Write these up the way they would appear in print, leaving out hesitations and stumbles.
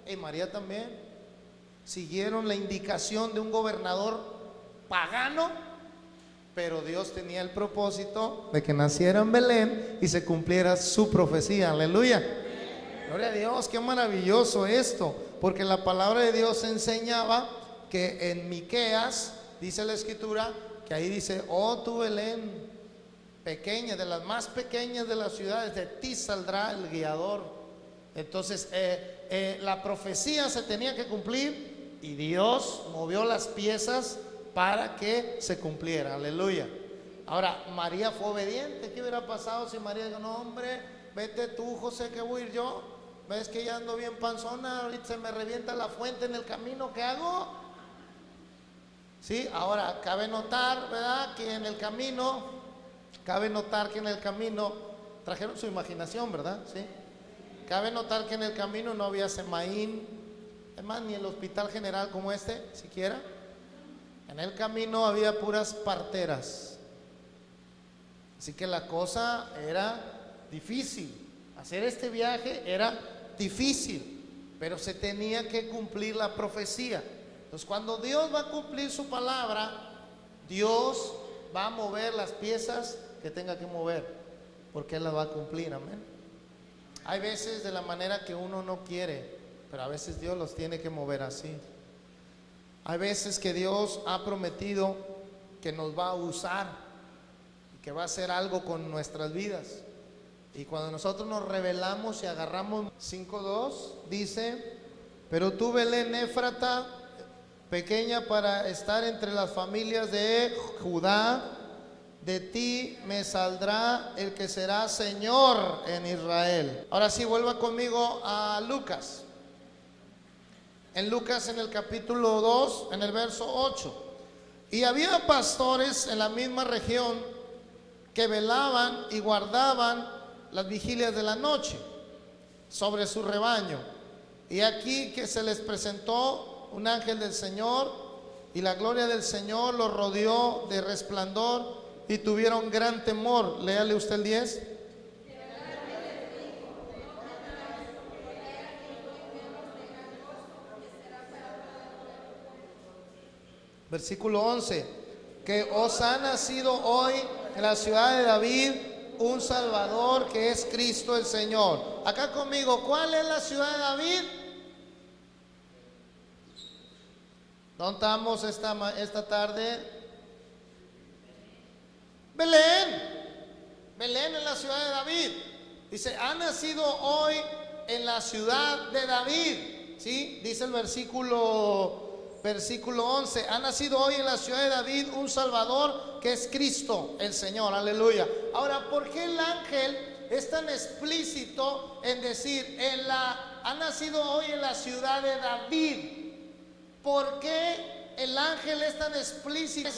y María también, siguieron la indicación de un gobernador pagano, pero Dios tenía el propósito de que naciera en Belén y se cumpliera su profecía. Aleluya. Gloria a Dios, qué maravilloso esto, porque la palabra de Dios enseñaba que en Miqueas dice la escritura que ahí dice: oh tú Belén, pequeña, de las más pequeñas de las ciudades, de ti saldrá el guiador. Entonces la profecía se tenía que cumplir y Dios movió las piezas para que se cumpliera. Aleluya. Ahora, María fue obediente. ¿Qué hubiera pasado si María dijo: no hombre, vete tú, José, que voy a ir yo? ¿Ves que ya ando bien panzona? Ahorita se me revienta la fuente en el camino, ¿qué hago? Sí, ahora cabe notar, ¿verdad? Que en el camino trajeron su imaginación, ¿verdad? Sí. Cabe notar que en el camino no había semaín, es más, ni el hospital general como este, siquiera. En el camino había puras parteras. Así que la cosa era difícil. Hacer este viaje era difícil, pero se tenía que cumplir la profecía. Entonces, cuando Dios va a cumplir su palabra, Dios va a mover las piezas que tenga que mover, porque Él las va a cumplir. Amén. Hay veces de la manera que uno no quiere, pero a veces Dios los tiene que mover así. Hay veces que Dios ha prometido que nos va a usar, que va a hacer algo con nuestras vidas. Y cuando nosotros nos rebelamos y agarramos 5:2, dice: pero tú, Belén Éfrata, pequeña para estar entre las familias de Judá, de ti me saldrá el que será Señor en Israel. Ahora sí, vuelva conmigo a Lucas. En Lucas, en el capítulo 2, en el verso 8. Y había pastores en la misma región que velaban y guardaban las vigilias de la noche sobre su rebaño. Y aquí que se les presentó un ángel del Señor, y la gloria del Señor los rodeó de resplandor, y tuvieron gran temor. Léale usted el 10. Versículo 11: que os ha nacido hoy en la ciudad de David un Salvador, que es Cristo el Señor. Acá conmigo, ¿cuál es la ciudad de David? ¿Dónde estamos esta tarde? Belén. Belén es la ciudad de David. Dice: ha nacido hoy en la ciudad de David. ¿Sí? Dice el versículo 11: ha nacido hoy en la ciudad de David un Salvador, que es Cristo el Señor. Aleluya. Ahora, ¿por qué el ángel es tan explícito en decir ha nacido hoy en la ciudad de David? ¿Por qué el ángel es tan explícito?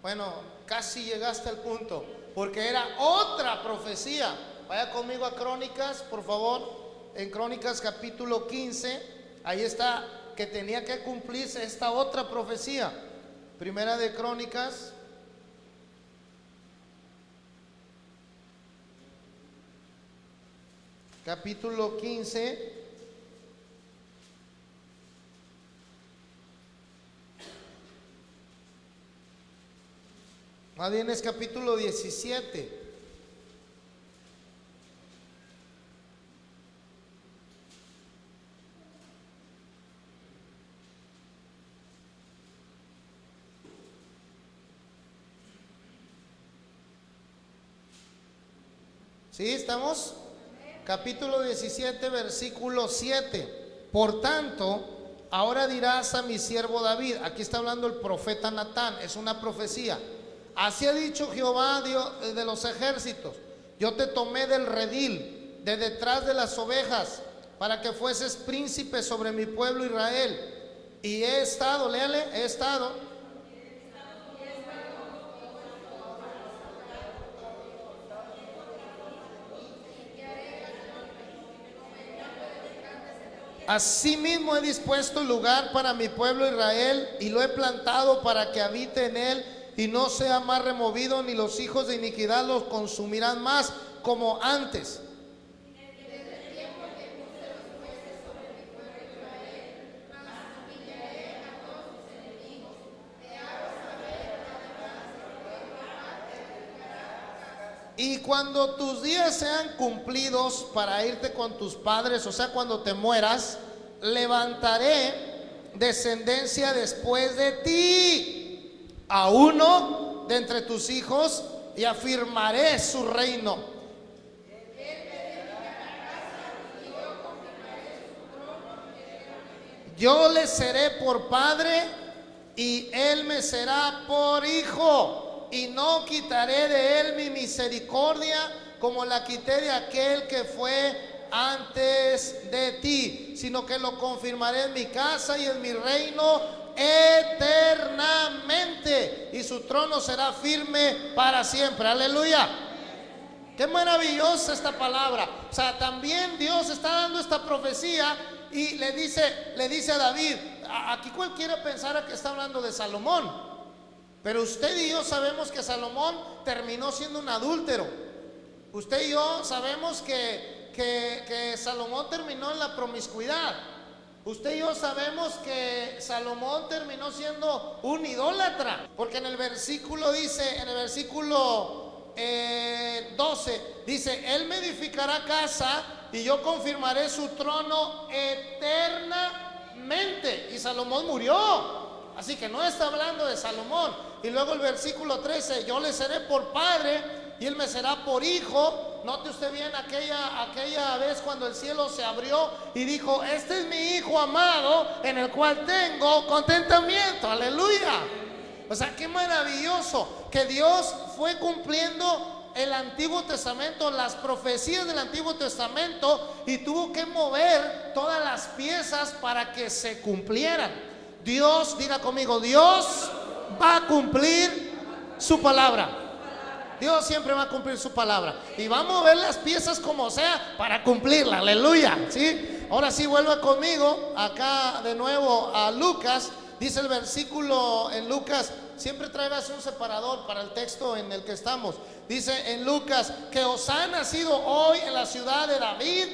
Bueno, casi llegaste al punto, porque era otra profecía. Vaya conmigo a Crónicas, por favor. En Crónicas capítulo 15, ahí está que tenía que cumplirse esta otra profecía. Primera de Crónicas, capítulo 15. Más bien es capítulo 17. ¿Sí? ¿Estamos? Capítulo 17, versículo 7. Por tanto, ahora dirás a mi siervo David. Aquí está hablando el profeta Natán, es una profecía. Así ha dicho Jehová, Dios de los ejércitos: yo te tomé del redil, de detrás de las ovejas, para que fueses príncipe sobre mi pueblo Israel. Y he estado, léale, he estado asimismo he dispuesto el lugar para mi pueblo Israel, y lo he plantado para que habite en él, y no sea más removido, ni los hijos de iniquidad los consumirán más como antes. y cuando tus días sean cumplidos para irte con tus padres, o sea, cuando te mueras, levantaré descendencia después de ti, a uno de entre tus hijos, y afirmaré su reino. Yo le seré por padre y él me será por hijo, y no quitaré de él mi misericordia como la quité de aquel que fue antes de ti, sino que lo confirmaré en mi casa y en mi reino eternamente, y su trono será firme para siempre. Aleluya. Qué maravillosa esta palabra. O sea, también Dios está dando esta profecía y le dice a David, aquí cualquiera pensara que está hablando de Salomón, pero usted y yo sabemos que Salomón terminó siendo un adúltero. Usted y yo sabemos que Salomón terminó en la promiscuidad. Usted y yo sabemos que Salomón terminó siendo un idólatra, porque en el versículo 12 dice, él me edificará casa y yo confirmaré su trono eternamente. Y Salomón murió, así que no está hablando de Salomón. Y luego el versículo 13, yo le seré por padre y él me será por hijo. Note usted bien aquella vez cuando el cielo se abrió y dijo, este es mi hijo amado en el cual tengo contentamiento. Aleluya. O sea, qué maravilloso que Dios fue cumpliendo el Antiguo Testamento, las profecías del Antiguo Testamento, y tuvo que mover todas las piezas para que se cumplieran. Dios, diga conmigo, Dios va a cumplir su palabra. Dios siempre va a cumplir su palabra y va a mover las piezas como sea para cumplirla. Aleluya. ¿Sí? Ahora sí, vuelva conmigo acá de nuevo a Lucas. Dice el versículo en Lucas, siempre traigas un separador para el texto en el que estamos. Dice en Lucas que os ha nacido hoy en la ciudad de David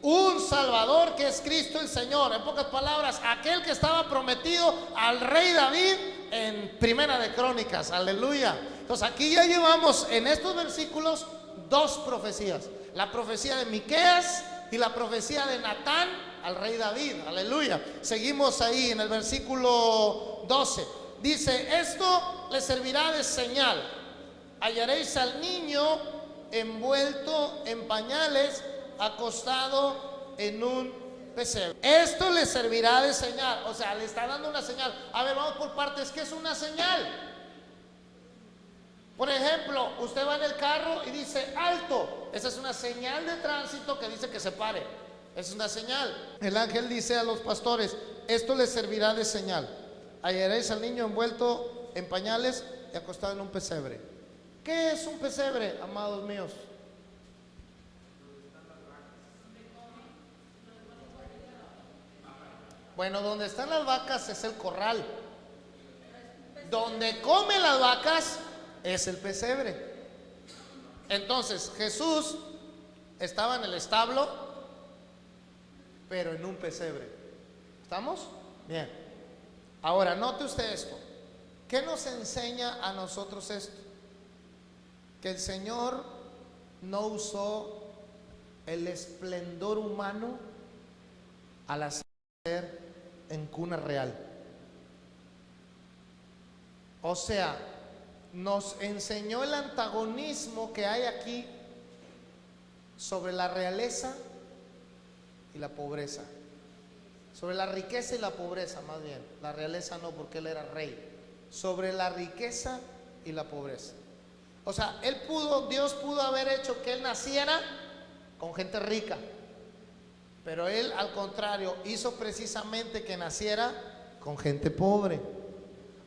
un Salvador, que es Cristo el Señor. En pocas palabras, aquel que estaba prometido al rey David en Primera de Crónicas. Aleluya. Entonces aquí ya llevamos en estos versículos dos profecías: la profecía de Miqueas y la profecía de Natán al rey David. Aleluya. Seguimos ahí en el versículo 12. Dice, esto le servirá de señal: hallaréis al niño envuelto en pañales, acostado en un pesebre. Esto le servirá de señal. O sea, le está dando una señal. A ver, vamos por partes. ¿Qué es una señal? Por ejemplo, usted va en el carro y dice alto. Esa es una señal de tránsito que dice que se pare. Es una señal. El ángel dice a los pastores, esto les servirá de señal: hallaréis al niño envuelto en pañales y acostado en un pesebre. ¿Qué es un pesebre, amados míos? Bueno, donde están las vacas es el corral. Donde comen las vacas es el pesebre. Entonces Jesús estaba en el establo, pero en un pesebre. ¿Estamos? Bien. Ahora, note usted esto. ¿Qué nos enseña a nosotros esto? Que el Señor no usó el esplendor humano al hacer en cuna real. O sea, nos enseñó el antagonismo que hay aquí sobre la realeza y la pobreza, sobre la riqueza y la pobreza, más bien. La realeza no, porque él era rey. Sobre la riqueza y la pobreza. O sea, Dios pudo haber hecho que él naciera con gente rica, pero él, al contrario, hizo precisamente que naciera con gente pobre.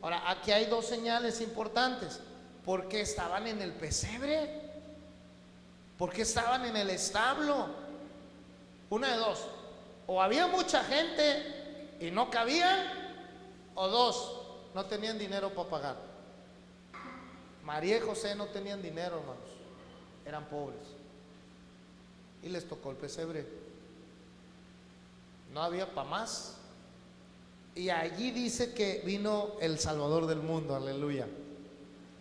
Ahora, aquí hay dos señales importantes. ¿Por qué estaban en el pesebre? ¿Por qué estaban en el establo? Una de dos: o había mucha gente y no cabían, o dos, no tenían dinero para pagar. María y José no tenían dinero, hermanos, eran pobres y les tocó el pesebre. No había para más. Y allí dice que vino el Salvador del mundo. Aleluya.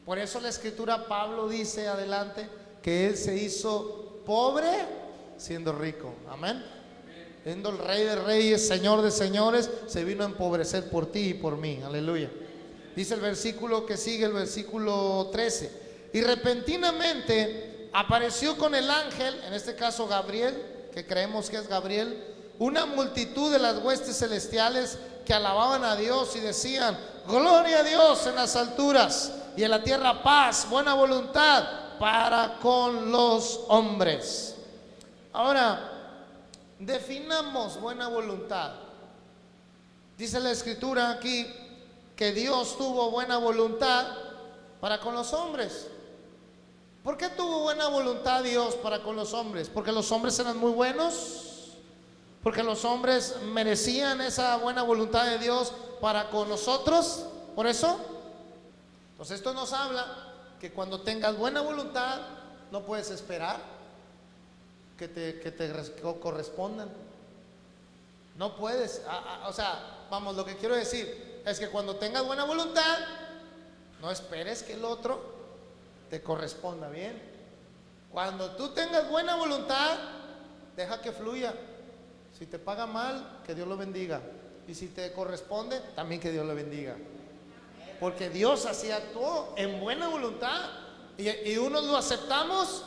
Por eso la escritura, Pablo dice adelante, que Él se hizo pobre siendo rico. Amén. Siendo el Rey de Reyes, Señor de Señores, se vino a empobrecer por ti y por mí. Aleluya. Dice el versículo que sigue, el versículo 13. Y repentinamente apareció con el ángel, en este caso Gabriel, que creemos que es Gabriel, una multitud de las huestes celestiales que alababan a Dios y decían: gloria a Dios en las alturas y en la tierra paz, buena voluntad para con los hombres. Ahora, definamos buena voluntad. Dice la escritura aquí que Dios tuvo buena voluntad para con los hombres. ¿Por qué tuvo buena voluntad Dios para con los hombres? ¿Porque los hombres eran muy buenos? ¿Porque los hombres merecían esa buena voluntad de Dios para con nosotros? ¿Por eso? Entonces esto nos habla que cuando tengas buena voluntad no puedes esperar que te correspondan. No puedes, o sea, vamos, lo que quiero decir es que cuando tengas buena voluntad, no esperes que el otro te corresponda bien. Cuando tú tengas buena voluntad, deja que fluya. Si te paga mal, que Dios lo bendiga. Y si te corresponde, también que Dios lo bendiga. Porque Dios así actuó en buena voluntad. Y unos lo aceptamos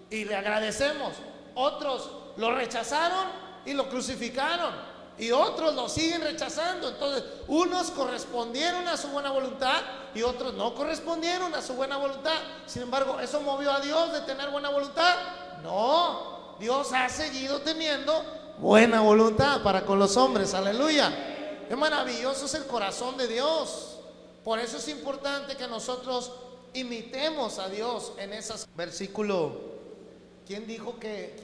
y le agradecemos. Otros lo rechazaron y lo crucificaron, y otros lo siguen rechazando. Entonces unos correspondieron a su buena voluntad y otros no correspondieron a su buena voluntad. Sin embargo, ¿eso movió a Dios de tener buena voluntad? No, Dios ha seguido teniendo buena voluntad para con los hombres. Aleluya. Qué maravilloso es el corazón de Dios. Por eso es importante que nosotros imitemos a Dios en esos versículos. ¿Quién dijo que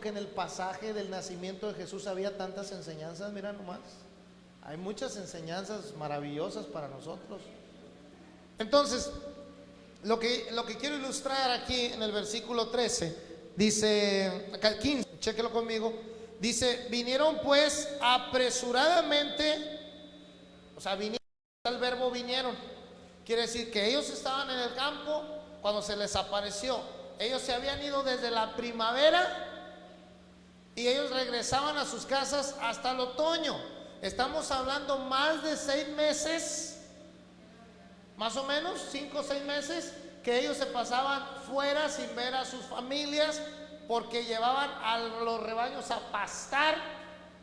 en el pasaje del nacimiento de Jesús había tantas enseñanzas? Mira nomás, hay muchas enseñanzas maravillosas para nosotros. Entonces, lo que quiero ilustrar aquí en el versículo 13, dice, acá 15, chéquelo conmigo, dice: vinieron pues apresuradamente, o sea, vinieron, el verbo vinieron, quiere decir que ellos estaban en el campo cuando se les apareció. Ellos se habían ido desde la primavera y ellos regresaban a sus casas hasta el otoño. Estamos hablando más de 6 meses, más o menos 5 o 6 meses, que ellos se pasaban fuera sin ver a sus familias, porque llevaban a los rebaños a pastar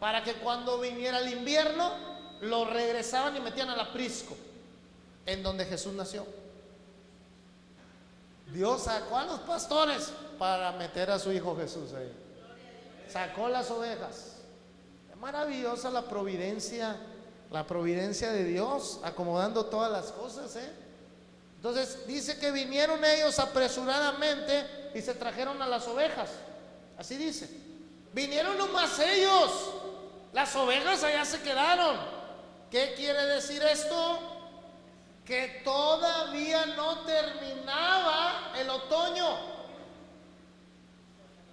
para que cuando viniera el invierno los regresaban y metían al aprisco, en donde Jesús nació. Dios sacó a los pastores para meter a su hijo Jesús ahí. Sacó las ovejas. Es maravillosa la providencia de Dios, acomodando todas las cosas, Entonces dice que vinieron ellos apresuradamente y se trajeron a las ovejas. Así dice. Vinieron nomás ellos. Las ovejas allá se quedaron. ¿Qué quiere decir esto? Que todavía no terminaba el otoño.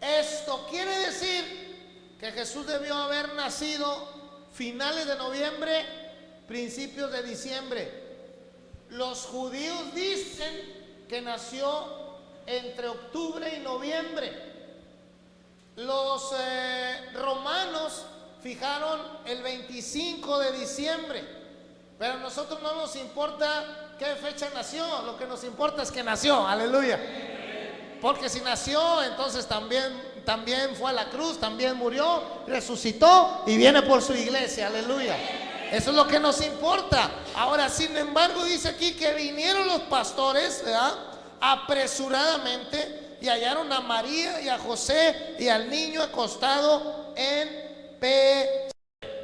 Esto quiere decir que Jesús debió haber nacido finales de noviembre, principios de diciembre. Los judíos dicen que nació entre octubre y noviembre. Los romanos fijaron el 25 de diciembre. Pero a nosotros no nos importa qué fecha nació, lo que nos importa es que nació. Aleluya. Porque si nació, entonces también fue a la cruz, también murió, resucitó y viene por su iglesia. Aleluya. Eso es lo que nos importa. Ahora, sin embargo, dice aquí que vinieron los pastores, ¿verdad?, apresuradamente, y hallaron a María y a José y al niño acostado en pesebre.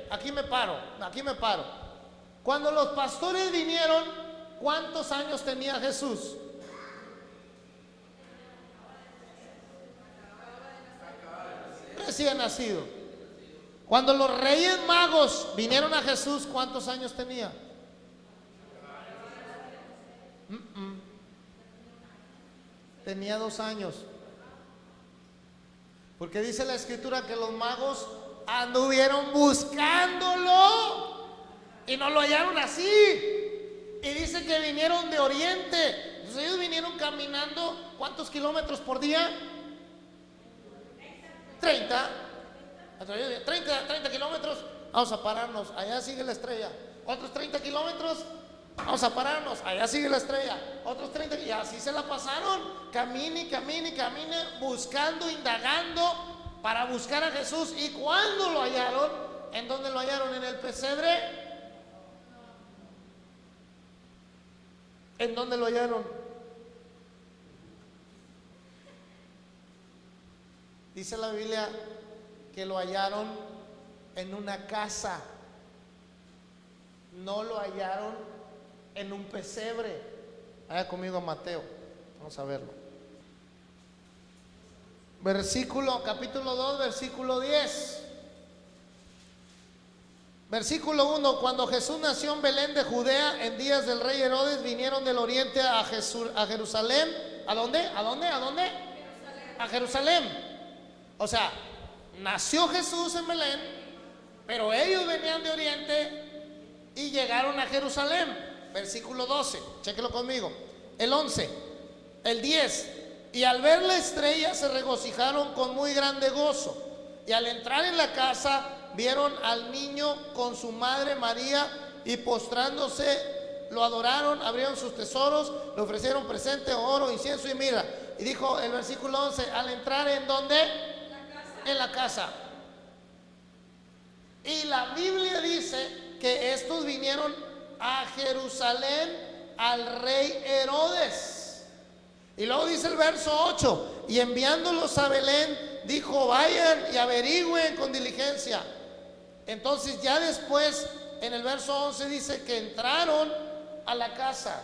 Aquí me paro. Cuando los pastores vinieron, ¿cuántos años tenía Jesús? Recién nacido. Cuando los reyes magos vinieron a Jesús, ¿cuántos años tenía? Tenía 2 años. Porque dice la escritura que los magos anduvieron buscándolo y no lo hallaron así. Y dice que vinieron de oriente. Entonces ellos vinieron caminando, ¿cuántos kilómetros por día? 30. 30 kilómetros. Vamos a pararnos, allá sigue la estrella. Otros 30 kilómetros, vamos a pararnos, allá sigue la estrella. Otros 30, y así se la pasaron. Camine, camine, camine, buscando, indagando para buscar a Jesús. Y cuando lo hallaron, ¿en dónde lo hallaron? ¿En el pesebre? ¿En dónde lo hallaron? Dice la Biblia que lo hallaron en una casa. No lo hallaron en un pesebre. Vaya conmigo a Mateo, vamos a verlo. Capítulo 2, versículo 10. Versículo 1: Cuando Jesús nació en Belén de Judea, en días del rey Herodes, vinieron del oriente a Jerusalén. ¿A dónde? ¿A dónde? ¿A dónde? Jerusalén. A Jerusalén. O sea, nació Jesús en Belén, pero ellos venían de oriente y llegaron a Jerusalén. Versículo 12, chéquelo conmigo. El 11, el 10: Y al ver la estrella se regocijaron con muy grande gozo. Y al entrar en la casa vieron al niño con su madre María, y postrándose lo adoraron, abrieron sus tesoros, le ofrecieron presente, oro, incienso y mirra. Y dijo el versículo 11, al entrar ¿en dónde? En la casa. Y la Biblia dice que estos vinieron a Jerusalén al rey Herodes. Y luego dice el verso 8, y enviándolos a Belén, dijo, vayan y averigüen con diligencia. Entonces ya después en el verso 11 dice que entraron a la casa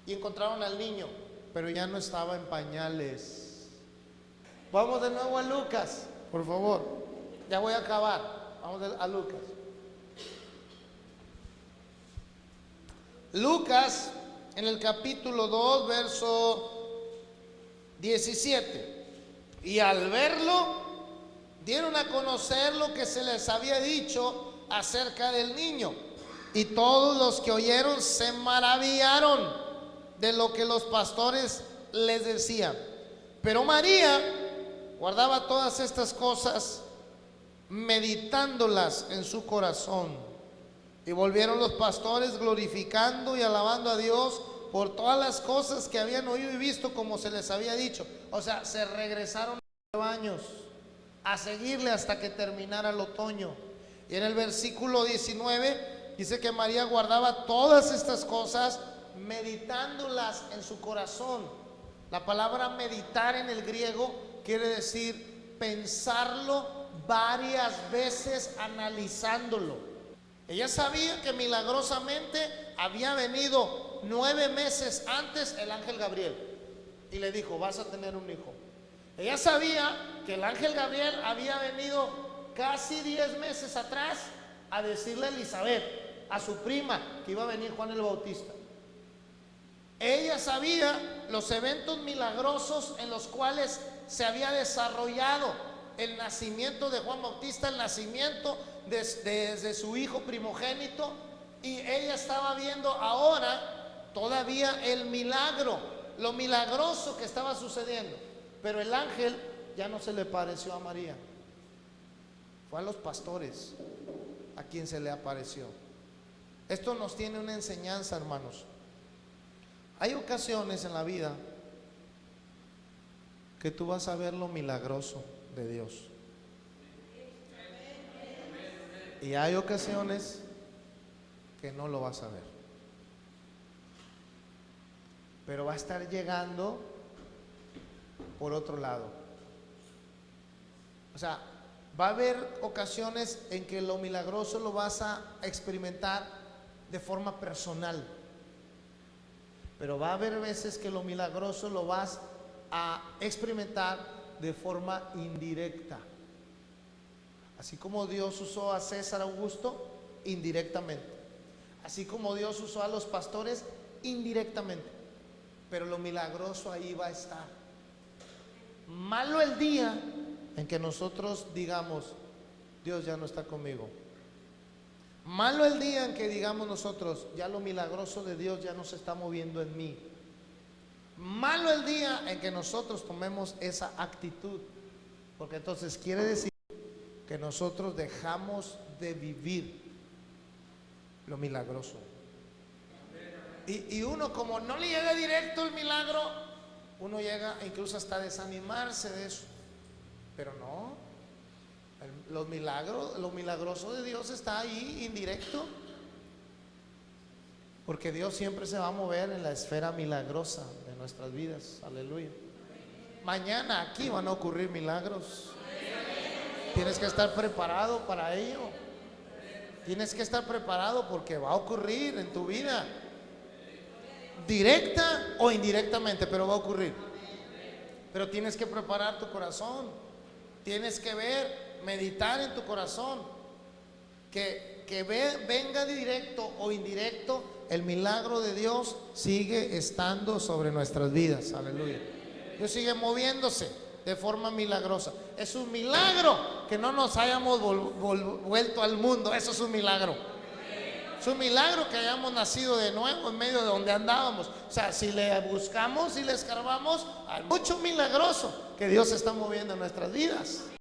y encontraron al niño, pero ya no estaba en pañales. Vamos de nuevo a Lucas, por favor. Ya voy a acabar. Vamos a Lucas. Lucas en el capítulo 2, verso 17. Y al verlo, dieron a conocer lo que se les había dicho acerca del niño. Y todos los que oyeron se maravillaron de lo que los pastores les decían. Pero María guardaba todas estas cosas, meditándolas en su corazón. Y volvieron los pastores glorificando y alabando a Dios por todas las cosas que habían oído y visto, como se les había dicho. O sea, se regresaron a los años a seguirle hasta que terminara el otoño. Y en el versículo 19 dice que María guardaba todas estas cosas, meditándolas en su corazón. La palabra meditar en el griego quiere decir pensarlo varias veces, analizándolo. Ella sabía que milagrosamente había venido 9 meses antes el ángel Gabriel y le dijo, vas a tener un hijo. Ella sabía que el ángel Gabriel había venido casi 10 meses atrás a decirle a Elizabeth, a su prima, que iba a venir Juan el Bautista. Ella sabía los eventos milagrosos en los cuales se había desarrollado el nacimiento de Juan Bautista, el nacimiento desde su hijo primogénito, y ella estaba viendo ahora todavía el milagro, lo milagroso que estaba sucediendo. Pero el ángel ya no se le pareció a María, fue a los pastores a quien se le apareció. Esto nos tiene una enseñanza, hermanos. Hay ocasiones en la vida que tú vas a ver lo milagroso de Dios, y hay ocasiones que no lo vas a ver, pero va a estar llegando por otro lado. O sea, va a haber ocasiones en que lo milagroso lo vas a experimentar de forma personal, pero va a haber veces que lo milagroso lo vas a experimentar de forma indirecta. Así como Dios usó a César Augusto, indirectamente. Así como Dios usó a los pastores, indirectamente. Pero lo milagroso ahí va a estar. Malo el día en que nosotros digamos, Dios ya no está conmigo. Malo el día en que digamos nosotros, ya lo milagroso de Dios ya no se está moviendo en mí. Malo el día en que nosotros tomemos esa actitud, porque entonces quiere decir que nosotros dejamos de vivir lo milagroso. Y uno, como no le llega directo el milagro, uno llega incluso hasta a desanimarse de eso. Pero no, los milagros, lo milagroso de Dios está ahí indirecto, porque Dios siempre se va a mover en la esfera milagrosa de nuestras vidas. Aleluya. Mañana aquí van a ocurrir milagros. Tienes que estar preparado para ello. Tienes que estar preparado porque va a ocurrir en tu vida, directa o indirectamente, pero va a ocurrir. Pero tienes que preparar tu corazón. Tienes que ver, meditar en tu corazón que venga directo o indirecto, el milagro de Dios sigue estando sobre nuestras vidas. Aleluya. Dios sigue moviéndose de forma milagrosa. Es un milagro que no nos hayamos vuelto al mundo. Eso es un milagro. Es un milagro que hayamos nacido de nuevo en medio de donde andábamos. O sea, si le buscamos y le escarbamos, hay mucho milagroso que Dios está moviendo en nuestras vidas.